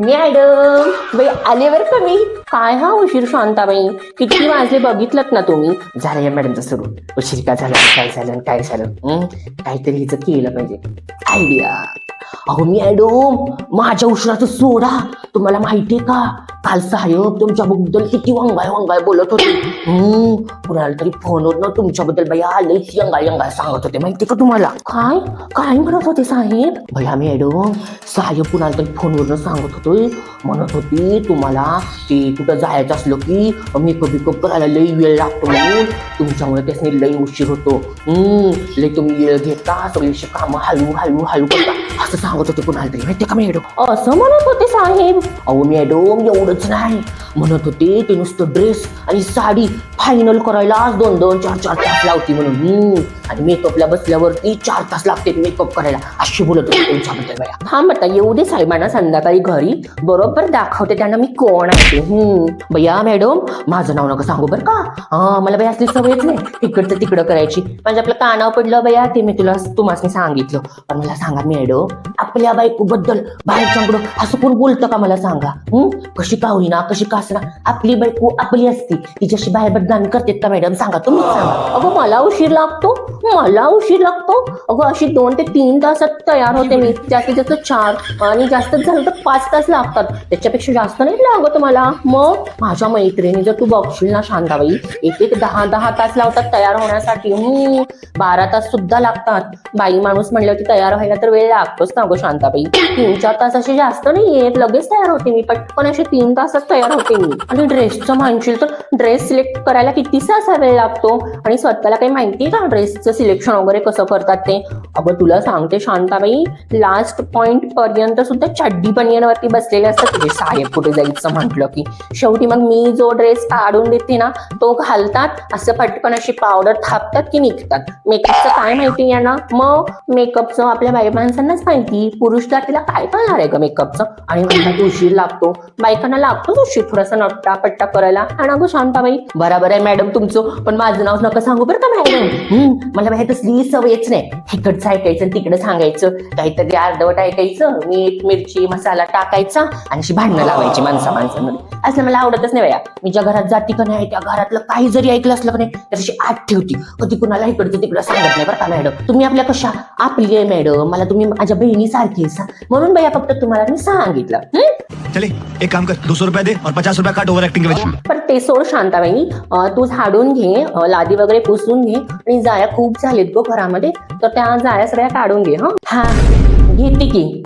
Madam बाई आले बरं का मी. काय हा उशीर शांताबाई, किती वाजले बघितलं ना तुम्ही. झालं या मॅडमचं सुरू. उशीर का झाला, काय झालं काय झालं. काहीतरी हिचं केलं पाहिजे. आयडिया. अहो मॅडम माझ्या उशिराचं सोडा. तुम्हाला माहितीये का काल साहेब तुमच्याबद्दल किती वंगाय वंगाय बोलत होते. कुणाला तरी फोनवर ना तुमच्याबद्दल भैया लईच यंगाय यंगाय सांगत होते. माहिती का तुम्हाला. काय काय म्हणत होते साहेब. भैया मॅडम साहेब कुणाला तरी फोनवरनं सांगत होते. म्हणत होते तुम्हाला ते कुठं जायचं असलं की मेकअप बिकअप करायला लई वेळ लागतो म्हणून तुमच्यामुळे त्याने लई उशीर होतो. लई तुम्ही वेळ घेता सगळी कामं हळू हळू हळू करता असं सांगत होते कुणाला तरी. माहिती का मॅडम. असं म्हणत होते साहेब. अहो मॅडम एवढंच नाही म्हणत होते ते नुसतं ड्रेस आणि साडी फायनल करायला 2-2, 4-4 तास लावती म्हणून. आणि मेकअपला बसल्यावरती 4 तास लागते मेकअप करायला अशी बोलत होते तुमच्याबद्दल बया. हा म्हणता येऊ दे साहेबांना संध्याकाळी घरी बरोबर दाखवते त्यांना मी कोण आहे. भैया मॅडम माझं नाव नका सांगू बरं का. मला बाई असली सवयच नाही तिकडचं तिकडं करायची. म्हणजे आपलं कानावर पडलं बया ते मी तुम्हाला सांगितलं. पण मला सांगा मॅडम आपल्या बायकोबद्दल बाहेरच्याकडं असं कोण बोलतं का मला सांगा. कशी का होईना कशी का असणार आपली बायको आपली असती तिच्याशी बाहेर बदनामी करतात का मॅडम सांगा तुम्ही सांगा. अगं मला उशीर लागतो अगं अशी 2 ते 3 तासात तयार होते मी. जास्तीत जास्त 4 आणि जास्त झालं तर 5 तास लागतात. त्याच्यापेक्षा जास्त नाही लागत मला. मग माझ्या मैत्रिणी जर तू बघशील ना शांताबाई एक 10 तास लावतात तयार होण्यासाठी. 12 तास सुद्धा लागतात. बाई माणूस म्हणलं की तयार व्हायला तर वेळ लागतोच ना गो शांताबाई. 3-4 तास असे जास्त नाही येत लगेच तयार होते मी. पटकन असे 3 तासात तयार होते मी. आणि ड्रेसचं म्हणशील तर ड्रेस सिलेक्ट करायला किती तास वेळ लागतो. आणि स्वतःला काही माहितीये का ड्रेसचं सिलेक्शन वगैरे कसं करतात ते. अगं तुला सांगते शांताबाई लास्ट पॉइंट पर्यंत सुद्धा चड्डी बनियनवरती बसलेले असतात तुझे साहेब कुठे जायचं म्हटलं की. शेवटी मग मी जो ड्रेस काढून देते ना तो घालतात असं पटकन अशी पावडर थापतात की निघतात. मेकअपचं काय माहिती आहे ना. मग मेकअपचं आपल्या बाई माणसांनाच माहिती. पुरुष जातीला काय कळणार आहे ग मेकअपचं. आणि म्हणतात उशीर लागतो. बायकांना लागतोच उशीर थोडासा नट्टा पट्टा करायला. आणि अगं शांताबाई बरोबर आहे मॅडम तुमचं. पण माझं नाव नका सांगू बरं का मॅडम. मला बाहेर तसली सवयच नाही. इकडचं ऐकायचं तिकडे सांगायचं काहीतरी अर्धवट ऐकायचं. मीठ मिरची मसाला टाकायचा आणि अशी भांडणं लावायची माणसांमध्ये. असलं मला आवडतच नाही बाया. मी ज्या घरात जाती का नाही त्या घरातलं काही जरी ऐकलं असलं का नाही तर अशी आठ ठेवती. कधी कुणाला इकडचं तिकडं सांगत नाही बरं का मॅडम. तुम्ही आपल्या कशा आपली आहे मॅडम. मला तुम्ही माझ्या बहिणीसारखी म्हणून भैया फक्त तुम्हाला मी सांगितलं. चले एक काम कर 200 रुपये दे और 50 रुपये काट ओव्हर ऍक्टिंग के वजह. पण ते सोड शांताबाई तू झाडून घे लादी वगैरे पुसून घे. आणि जाया खूप झालेत गो घरामध्ये तर त्या जाया सगळ्या काढून घे. हा घेते की.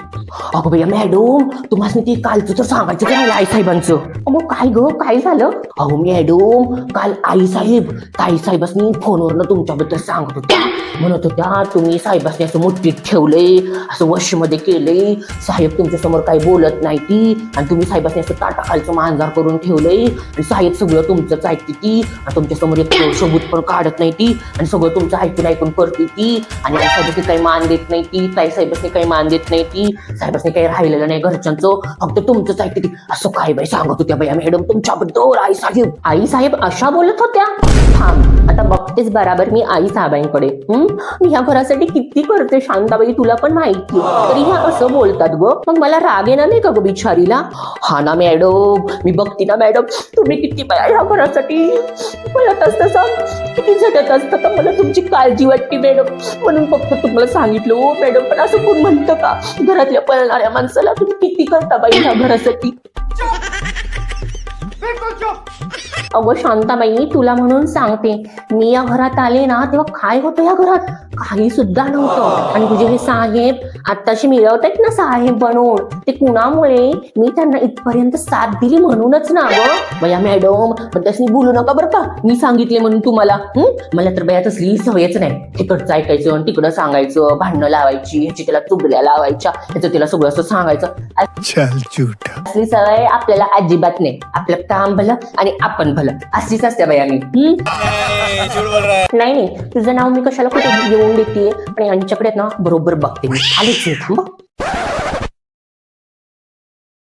अगं भैया मॅडम तुम्हाला ते कालचं तर सांगायचं का आई साहेबांचं. मग काय ग काय झालं. अहो मॅडम काल आई साहेब ताई साहेबांनी फोनवरनं तुमच्याबद्दल सांगत होत्या. म्हणत होत्या तुम्ही साहेबांनी असं मोठीत ठेवलंय असं वशमध्ये केलंय. साहेब तुमच्या समोर काही बोलत नाही ती. आणि तुम्ही साहेबांनी असं ताटाखालचं मांजार करून ठेवलंय. आणि साहेब सगळं तुमचंच ऐकते ती. आणि तुमच्या समोर एक सबूत पण काढत नाही ती. आणि सगळं तुमचं ऐकून करते ती. आणि आई साहेबांनी काही मान देत नाही ती. ताई साहेबांनी काही मान देत नाही ती. साहेबांनी काही राहिलेलं नाही घरच्यांचं फक्त तुमचंच ऐकते ती. असं काय बाई सांगत होत्या बाई मॅडम तुमच्याबद्दल आई साहेब अशा बोलत होत्या. थांब आता बघतेच बराबर मी आई साहेबांकडे. मी ह्या घरासाठी किती करते शांताबाई तुला पण माहिती. तरी ह्या असं बोलतात ग. मग मला राग येणार नाही का ग बिचारीला. हा ना मॅडम मी बघते ना मॅडम तुम्ही किती बाया ह्या घरासाठी बोलत असतं किती झटत असतं. तर मला तुमची काळजी वाटते मॅडम म्हणून फक्त तुम्हाला सांगितलं. हो मॅडम पण असं कोण म्हणतं का घरातल्या पळणाऱ्या माणसाला तुम्ही किती करता बाई ह्या घरासाठी. अगं शांताबाई तुला म्हणून सांगते मी या घरात आले ना तेव्हा काय होतं या घरात काही सुद्धा नव्हतं. आणि तुझे हे साहेब आत्ताशी मिळवतात ना साहेब बनवून ते कुणामुळे मी त्यांना इथपर्यंत साथ दिली म्हणूनच ना गं. बया मॅडम पण तसली बोलू नका बरं का मी सांगितले म्हणून तुम्हाला. मला तर बया तसली सवयच नाही. तिकडचं ऐकायचं आणि तिकडं सांगायचं भांडणं लावायची ह्याची त्याला चुगल्या लावायच्या ह्याचं तिला सगळं असं सांगायचं. असली सवय आपल्याला अजिबात नाही. आपलं काम भलं आणि आपण भलं अशीच असते बाई आम्ही. नाही तुझं नाव मी कशाला कुठे घेऊन देते. आणि यांच्याकडे ना बरोबर बघते मी आलेच थांब.